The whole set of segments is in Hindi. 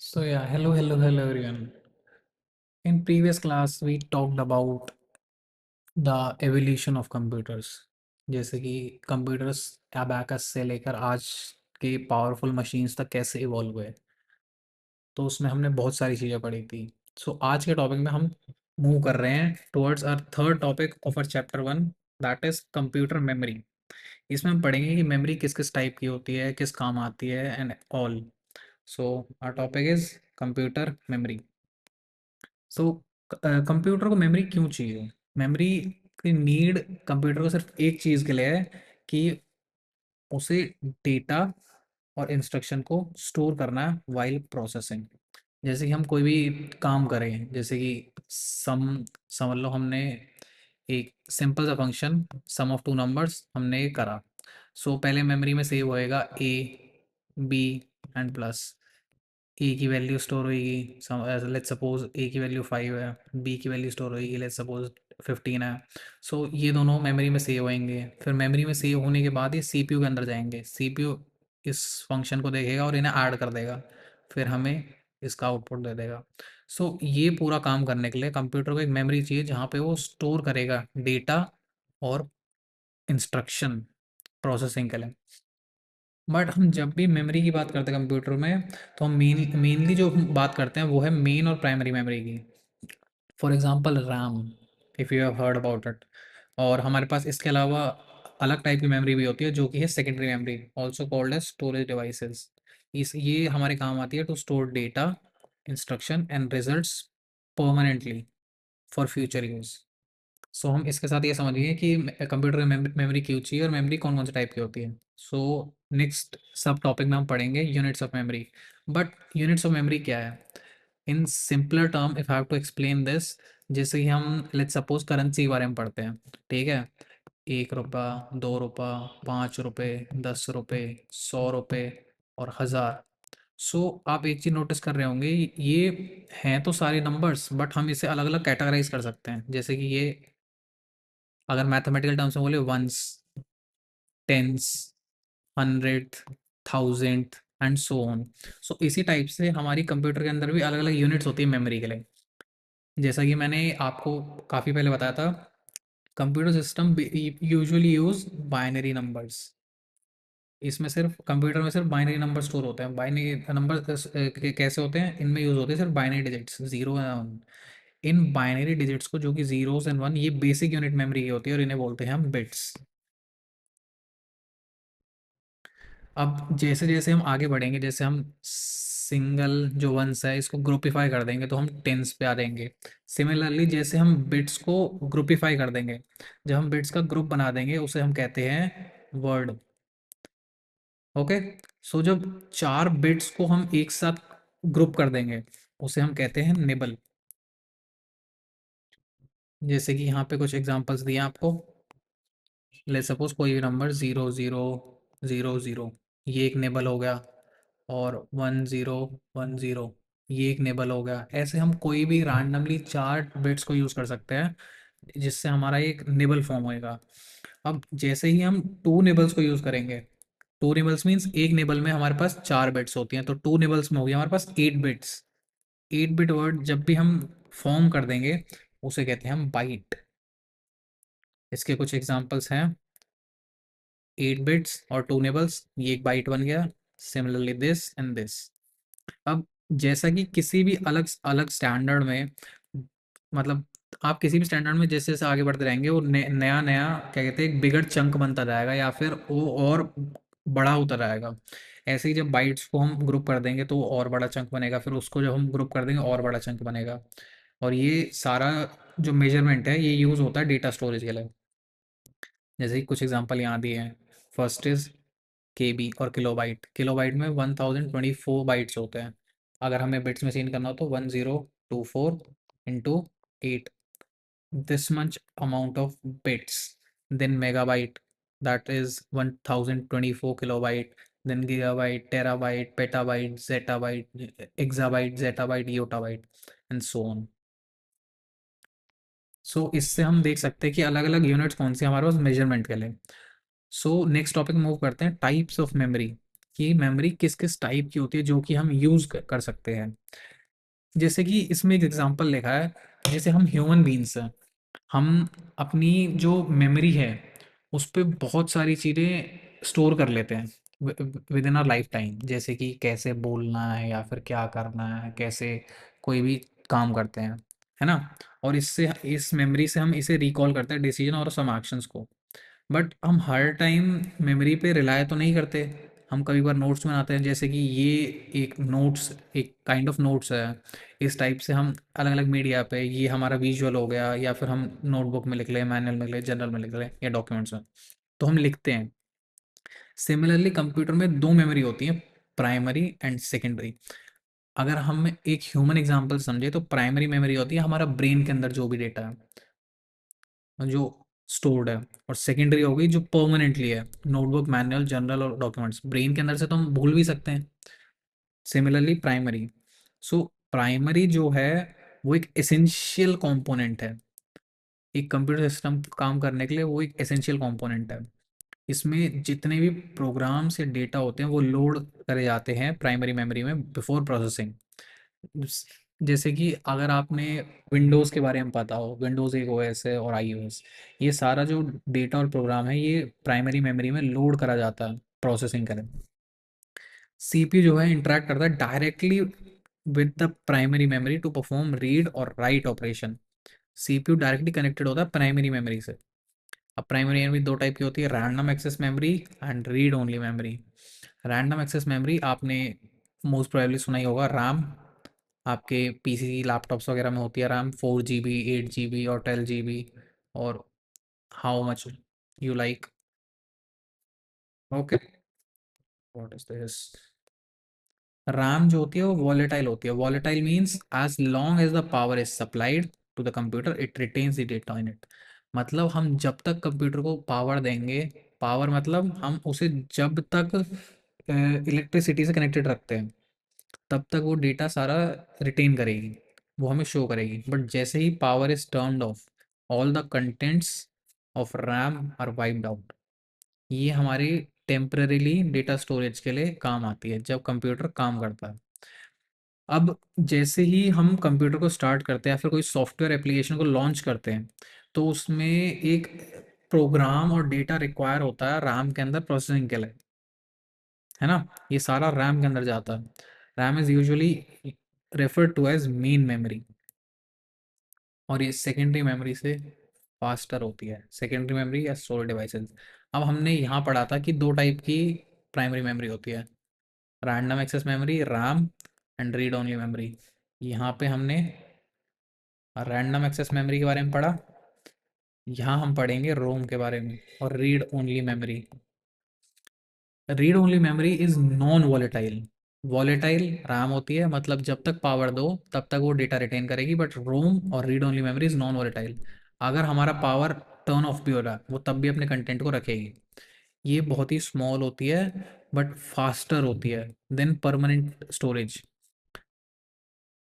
So yeah, hello everyone. In previous class, we talked about the evolution of computers. जैसे कि कंप्यूटर्स अबैकस से लेकर आज के पावरफुल मशीन्स तक कैसे इवॉल्व हुए। तो उसमें हमने बहुत सारी चीज़ें पढ़ी थी। सो आज के टॉपिक में हम मूव कर रहे हैं towards our third topic of our chapter one, that is computer memory. इसमें हम पढ़ेंगे कि मेमोरी किस किस टाइप की होती है, किस काम आती है and all. So our topic is computer memory. So computer को मेमोरी क्यों चाहिए? मेमोरी की नीड कंप्यूटर को सिर्फ एक चीज़ के लिए है कि उसे डेटा और इंस्ट्रक्शन को स्टोर करना है वाइल प्रोसेसिंग। जैसे कि हम कोई भी काम करें, जैसे कि सम समझ लो हमने एक सिंपल सा function sum of two numbers हमने करा। सो पहले मेमोरी में सेव होएगा A, B and plus. A की वैल्यू स्टोर होएगी, लेट्स सपोज ए की वैल्यू 5 है, बी की वैल्यू स्टोर होएगी लेट्स सपोज 15 है। सो ये दोनों मेमोरी में सेव होंगे। फिर मेमोरी में सेव होने के बाद ये सीपीयू के अंदर जाएंगे। सीपीयू इस फंक्शन को देखेगा और इन्हें ऐड कर देगा, फिर हमें इसका आउटपुट दे देगा। सो ये पूरा काम करने के लिए कंप्यूटर को एक मेमोरी चाहिए जहाँ पे वो स्टोर करेगा डेटा और इंस्ट्रक्शन प्रोसेसिंग के लिए। बट हम जब भी मेमोरी की बात करते हैं कंप्यूटर में, तो हम मेनली जो हम बात करते हैं वो है मेन और प्राइमरी मेमोरी की। For example RAM, if you have heard about it. और हमारे पास इसके अलावा अलग टाइप की मेमोरी भी होती है जो कि है secondary memory, also called as storage devices. इस ये हमारे काम आती है to store data, instruction and results permanently for future use. So हम इसके साथ ये समझिए कि कंप्यूटर में मेमोरी क्यों चाहिए और मेमोरी कौन कौन से टाइप की होती है। सो नेक्स्ट सब टॉपिक में हम पढ़ेंगे units of memory. But units of memory क्या है? In simpler term if have to explain this, जैसे कि हम लेट्स सपोज करेंसी के बारे में पढ़ते हैं, ठीक है? 1 रुपया, 2 रुपया, 5 रुपये, 10 रुपये, 100 रुपये और 1000। सो आप एक चीज़ नोटिस कर रहे होंगे, ये हैं तो सारे नंबर्स, बट हम इसे अलग अलग कैटेगराइज कर सकते हैं। जैसे कि ये अगर मैथमेटिकल टर्म्स में बोले ones, tens, hundred, thousand and so on. So इसी टाइप से हमारी कंप्यूटर के अंदर भी अलग अलग यूनिट्स होती है मेमोरी के लिए। जैसा कि मैंने आपको काफ़ी पहले बताया था, computer system usually use binary numbers. इसमें सिर्फ कंप्यूटर में सिर्फ बाइनरी नंबर स्टोर होते हैं। बाइनरी नंबर कैसे होते हैं? इनमें यूज होते हैं सिर्फ binary digits, zero and one. In binary digits को, जो कि जीरोस एंड वन, ये बेसिक यूनिट मेमोरी की होती है और इन्हें बोलते हैं हम बिट्स। अब जैसे जैसे हम आगे बढ़ेंगे, जैसे हम सिंगल जो वंस है इसको ग्रुपिफाई कर देंगे तो हम टेंस पे आ जाएंगे। सिमिलरली जैसे हम बिट्स को ग्रुपिफाई कर देंगे, जब हम बिट्स का ग्रुप बना देंगे उसे हम कहते हैं वर्ड। ओके। सो जब चार बिट्स को हम एक साथ ग्रुप कर देंगे उसे हम कहते हैं निबल। जैसे कि यहाँ पे कुछ एग्जांपल्स दिए हैं आपको। ले सपोज कोई भी नंबर 0000, ये एक नेबल हो गया। और 1010, ये एक नेबल हो गया। ऐसे हम कोई भी रैंडमली चार बिट्स को यूज़ कर सकते हैं जिससे हमारा एक नेबल फॉर्म होएगा। अब जैसे ही हम टू नेबल्स को यूज़ करेंगे, टू नेबल्स मीन्स एक नेबल में हमारे पास चार बिट्स होती हैं, तो टू नेबल्स में हो गया हमारे पास 8 बिट्स। 8 बिट वर्ड जब भी हम फॉर्म कर देंगे उसे कहते हैं हम बाइट। इसके कुछ एग्जांपल्स हैं, 8 बिट्स और टू नेबल्स, ये एक बाइट बन गया। Similarly this and this. अब जैसा कि किसी भी अलग अलग स्टैंडर्ड में, मतलब आप किसी भी स्टैंडर्ड में जैसे जैसे आगे बढ़ते रहेंगे वो नया नया क्या कहते हैं, एक बिगड़ चंक बनता जाएगा या फिर वो और बड़ा होता रहेगा। ऐसे ही जब बाइट्स को हम ग्रुप कर देंगे तो वो और बड़ा चंक बनेगा, फिर उसको जब हम ग्रुप कर देंगे और बड़ा चंक बनेगा। और ये सारा जो मेजरमेंट है ये यूज़ होता है डेटा स्टोरेज के लिए। जैसे कि कुछ एग्जांपल यहाँ दिए हैं। फर्स्ट इज केबी और किलोबाइट। किलोबाइट में 1024 बाइट्स होते हैं। अगर हमें बिट्स में सीन करना हो तो 1024 into 8, this much amount of bits. Then megabyte, that is 1024 kilobyte. Then gigabyte, terabyte, petabyte, zettabyte, exabyte, zettabyte, yottabyte and so on. सो इससे हम देख सकते हैं कि अलग अलग यूनिट्स कौन सी हमारे पास मेजरमेंट के लिए। सो नेक्स्ट टॉपिक मूव करते हैं, टाइप्स ऑफ मेमोरी। कि मेमोरी किस किस टाइप की होती है जो कि हम यूज़ कर सकते हैं। जैसे कि इसमें एक एग्जांपल लिखा है, जैसे हम ह्यूमन बीइंग्स हैं, हम अपनी जो मेमोरी है उस पे बहुत सारी चीज़ें स्टोर कर लेते हैं with in our life time, जैसे कि कैसे बोलना है या फिर क्या करना है, कैसे कोई भी काम करते हैं, है ना। और इससे इस मेमोरी से हम इसे रिकॉल करते हैं डिसीजन और सम एक्शंस को। बट हम हर टाइम मेमोरी पे रिलाय तो नहीं करते। हम कभी बार नोट्स बनाते हैं, जैसे कि ये एक नोट्स, एक काइंड ऑफ नोट्स है। इस टाइप से हम अलग अलग मीडिया पे, ये हमारा विजुअल हो गया, या फिर हम नोटबुक में लिख लें, मैनुअल में लिख लें, जर्नल में लिख लें, या डॉक्यूमेंट्स में, तो हम लिखते हैं। सिमिलरली कंप्यूटर में दो मेमोरी होती है, प्राइमरी एंड सेकेंडरी। अगर हम एक ह्यूमन एग्जांपल समझे तो प्राइमरी मेमोरी होती है हमारा ब्रेन के अंदर जो भी डेटा है, जो स्टोर्ड है। और सेकेंडरी हो गई जो परमानेंटली है, नोटबुक, मैनुअल, जर्नल और डॉक्यूमेंट्स। ब्रेन के अंदर से तो हम भूल भी सकते हैं। सिमिलरली प्राइमरी, सो प्राइमरी जो है वो एक एसेंशियल कंपोनेंट है। एक कंप्यूटर सिस्टम काम करने के लिए वो एक एसेंशियल कंपोनेंट है। इसमें जितने भी प्रोग्राम्स या डेटा होते हैं वो लोड करे जाते हैं प्राइमरी मेमोरी में बिफोर प्रोसेसिंग। जैसे कि अगर आपने विंडोज़ के बारे में पता हो, विंडोज़ एक ओएस है और आईओएस, ये सारा जो डेटा और प्रोग्राम है ये प्राइमरी मेमोरी में लोड करा जाता है प्रोसेसिंग करें। सीपीयू जो है इंटरेक्ट करता है directly with the primary memory to perform read और write operation. CPU directly connected होता है प्राइमरी मेमोरी से। अब प्राइमरी मेमोरी दो टाइप की होती है, random access memory and read only memory. Random access memory आपने मोस्ट प्रोबेबली सुना ही होगा, रैम। आपके पीसी लैपटॉप्स वगैरह में होती है रैम 4 GB, 8 GB और 12 GB, और how much you like. Okay, what is this. RAM जो होती है वो वॉलेटाइल होती है। Volatile means as long as the power is supplied to the computer it retains the data in it. मतलब हम जब तक कंप्यूटर को पावर देंगे, पावर मतलब हम उसे जब तक इलेक्ट्रिसिटी से कनेक्टेड रखते हैं, तब तक वो डेटा सारा रिटेन करेगी, वो हमें शो करेगी। बट जैसे ही power is turned off, all the contents of RAM are wiped out. ये हमारी टेम्परेरीली डेटा स्टोरेज के लिए काम आती है जब कंप्यूटर काम करता है। अब जैसे ही हम कंप्यूटर को स्टार्ट करते हैं या फिर कोई सॉफ्टवेयर एप्लीकेशन को लॉन्च करते हैं, तो उसमें एक प्रोग्राम और डेटा रिक्वायर होता है रैम के अंदर प्रोसेसिंग के लिए, है ना। ये सारा रैम के अंदर जाता है। RAM is usually refer to as main memory, और ये सेकेंडरी मेमोरी से फास्टर होती है, सेकेंडरी मेमोरी या स्टोरेज डिवाइसेस। अब हमने यहाँ पढ़ा था कि दो टाइप की प्राइमरी मेमोरी होती है, random access memory RAM and read only memory. यहाँ पे हमने रैंडम एक्सेस मेमोरी के बारे में पढ़ा, यहाँ हम पढ़ेंगे रोम के बारे में और read only memory. Read only memory is non volatile. Volatile RAM होती है, मतलब जब तक पावर दो तब तक वो डेटा रिटेन करेगी, बट रोम और read only memory is non volatile. अगर हमारा पावर टर्न ऑफ भी हो रहा है वो तब भी अपने कंटेंट को रखेगी। ये बहुत ही स्मॉल होती है बट फास्टर होती है देन परमानेंट स्टोरेज।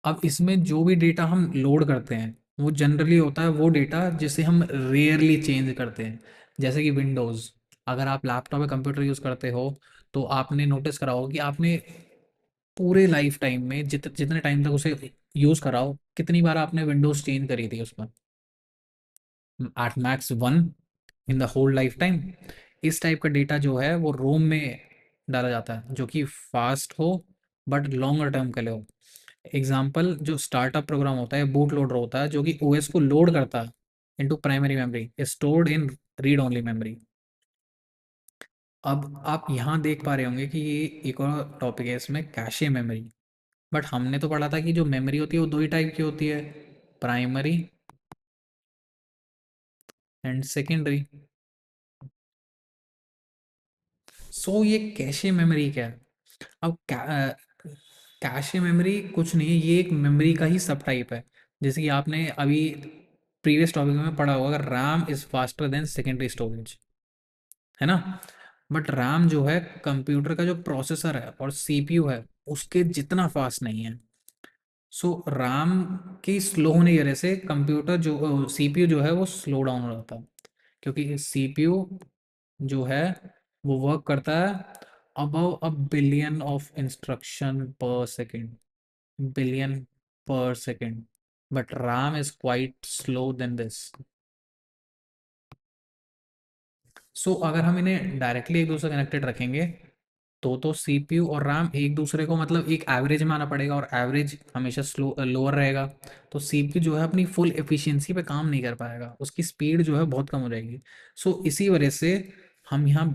अब इसमें जो भी डेटा हम लोड करते हैं वो जनरली होता है वो डेटा जिसे हम रेयरली चेंज करते हैं। जैसे कि विंडोज़, अगर आप लैपटॉप या कंप्यूटर यूज़ करते हो तो आपने नोटिस करा होगा कि आपने पूरे लाइफ टाइम में जितने टाइम तक उसे यूज़ करा हो, कितनी बार आपने विंडोज़ चेंज करी थी उसमें। At max one in the whole life time. इस टाइप का डेटा जो है वो रोम में डाला जाता है जो कि फास्ट हो बट लॉन्गर टर्म के लिए हो। एग्जाम्पल, जो स्टार्टअप प्रोग्राम होता है, बूट लोडर होता है जो कि ओएस को लोड करता है into primary memory, stored in read only memory. अब आप यहाँ देख पा रहे होंगे कि ये एक और टॉपिक है इसमें, कैशे मेमोरी। बट हमने तो पढ़ा था कि जो मेमोरी होती है वो दो ही टाइप की होती है, प्राइमरी एंड सेकेंडरी। सो ये कैशे मेमोरी क्या है? अब कैशे मेमोरी कुछ नहीं है, ये एक मेमोरी का ही सब टाइप है। जैसे कि आपने अभी प्रीवियस टॉपिक में पढ़ा होगा, RAM is faster than secondary storage, है ना। बट रैम जो है कंप्यूटर का जो प्रोसेसर है और सीपीयू है उसके जितना फास्ट नहीं है। सो रैम की स्लो होने की वजह से कंप्यूटर जो सीपीयू जो है वो स्लो डाउन हो जाता है, क्योंकि सीपीयू जो है वो वर्क करता है above a billion of instruction per second, billion per second, but RAM is quite slow than this. सो अगर हम इन्हें डायरेक्टली एक दूसरे कनेक्टेड रखेंगे तो सीपीयू और रैम एक दूसरे को मतलब एक एवरेज में आना पड़ेगा, और एवरेज हमेशा स्लो लोअर रहेगा। तो सीपीयू जो है अपनी फुल एफिशिएंसी पे काम नहीं कर पाएगा, उसकी स्पीड जो है बहुत कम हो जाएगी। सो इसी वजह से हम यहाँ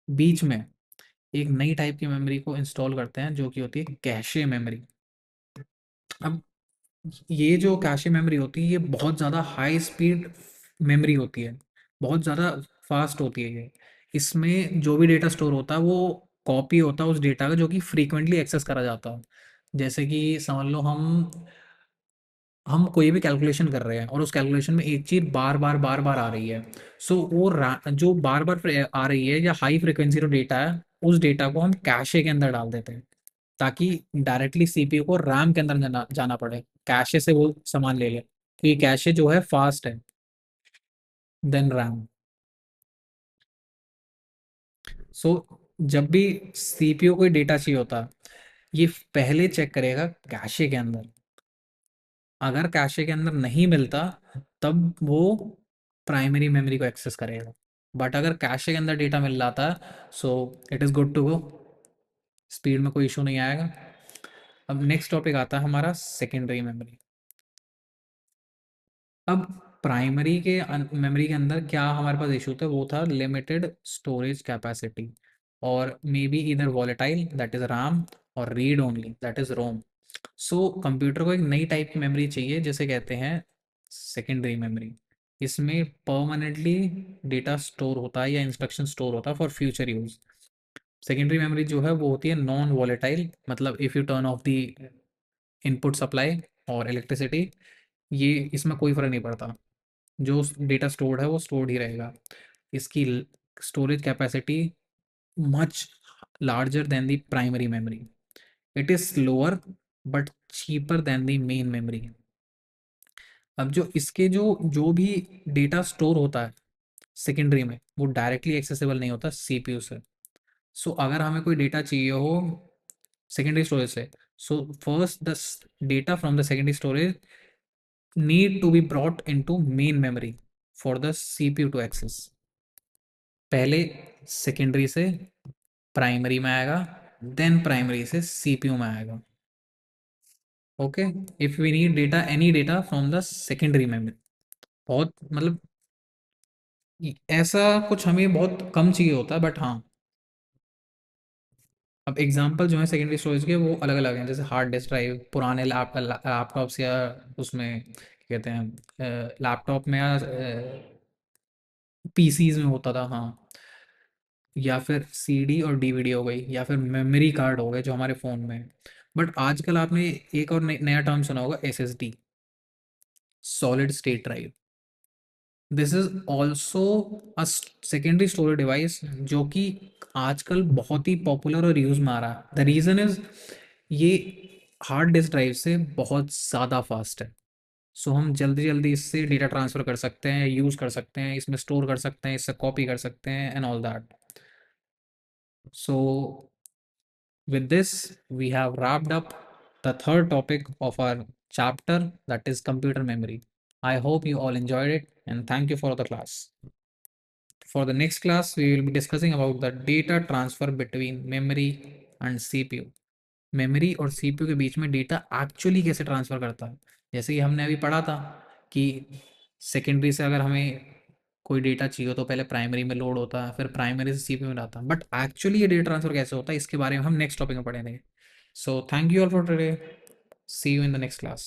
बीच में एक नई टाइप की मेमोरी को इंस्टॉल करते हैं जो कि होती है कैशे मेमोरी। अब ये जो कैशे मेमोरी होती है ये बहुत ज़्यादा हाई स्पीड मेमोरी होती है, बहुत ज़्यादा फास्ट होती है ये। इसमें जो भी डेटा स्टोर होता है वो कॉपी होता है उस डेटा का जो कि फ्रीक्वेंटली एक्सेस करा जाता है। जैसे कि समझ लो हम कोई भी कैलकुलेशन कर रहे हैं और उस कैलकुलेशन में एक चीज़ बार बार आ रही है। सो वो जो बार बार आ रही है या हाई फ्रिक्वेंसी जो डेटा है उस डेटा को हम कैशे के अंदर डाल देते हैं, ताकि डायरेक्टली सीपीयू को रैम के अंदर जाना जाना पड़े, कैशे से वो सामान ले ले, क्योंकि कैशे जो है फास्ट है देन रैम। सो जब भी सीपीयू को डेटा चाहिए होता है ये पहले चेक करेगा कैशे के अंदर। अगर कैशे के अंदर नहीं मिलता तब वो प्राइमरी मेमोरी को एक्सेस करेगा। बट अगर कैशे के अंदर डेटा मिल जाता है so it is good to go, speed में कोई इशू नहीं आएगा। अब नेक्स्ट टॉपिक आता है हमारा सेकेंडरी मेमोरी। अब प्राइमरी के मेमोरी के अंदर क्या हमारे पास इशू था, वो था लिमिटेड स्टोरेज कैपेसिटी, और मे बी इधर वॉलेटाइल दैट इज रैम, और read only that is ROM. So computer को एक नई टाइप की मेमोरी चाहिए जिसे कहते हैं सेकेंडरी मेमोरी। इसमें परमानेंटली डेटा स्टोर होता है या इंस्ट्रक्शन स्टोर होता है for future use. Secondary memory जो है वो होती है नॉन वॉलेटाइल, मतलब if U turn off the input supply और इलेक्ट्रिसिटी, ये इसमें कोई फ़र्क नहीं पड़ता, जो डेटा स्टोर्ड है वो स्टोर्ड ही रहेगा। इसकी storage capacity much larger than the primary memory. It is slower but cheaper than the main memory. अब जो इसके जो जो भी डेटा स्टोर होता है सेकेंडरी में वो डायरेक्टली एक्सेसिबल नहीं होता सीपीयू से। सो अगर हमें कोई डेटा चाहिए हो सेकेंडरी स्टोरेज से, so first the data from the secondary storage need to be brought into main memory for the CPU to access। पहले सेकेंडरी से प्राइमरी में आएगा, देन प्राइमरी से सीपीयू में आएगा। Okay, if we need data any data from the secondary memory, बहुत मतलब ऐसा कुछ हमें बहुत कम चाहिए होता है, बट हाँ। अब एग्जांपल जो है सेकेंडरी स्टोरेज के वो अलग अलग हैं, जैसे हार्ड डिस्क ड्राइव, पुराने लैपटॉप्स या उसमें क्या कहते हैं लैपटॉप में या पीसीज में होता था, हाँ। या फिर सीडी और डीवीडी हो गई, या फिर मेमोरी कार्ड हो गए जो हमारे फ़ोन में है। बट आजकल आपने एक और नया टर्म सुना होगा, SSD, solid state drive. This is also a secondary storage device जो कि आजकल बहुत ही पॉपुलर और यूज़ में आ रहा है। द रीज़न इज ये हार्ड डिस्क ड्राइव से बहुत ज़्यादा फास्ट है। सो हम जल्दी जल्दी इससे डेटा ट्रांसफ़र कर सकते हैं, यूज़ कर सकते हैं, इसमें स्टोर कर सकते हैं, इससे कॉपी कर सकते हैं and all that. So with this, we have wrapped up the third topic of our chapter, that is computer memory. I hope you all enjoyed it and thank you for the class. For the next class, we will be discussing about the data transfer between memory and CPU। Memory और सीपीयू के बीच में डेटा एक्चुअली कैसे ट्रांसफ़र करता है। जैसे कि हमने अभी पढ़ा था कि सेकेंडरी से अगर हमें कोई डेटा चाहिए तो पहले प्राइमरी में लोड होता है, फिर प्राइमरी से सीपीयू में आता है, बट एक्चुअली ये डेटा ट्रांसफ़र कैसे होता है इसके बारे में हम नेक्स्ट टॉपिक में पढ़ेंगे। So thank you all for today, see you in the next class.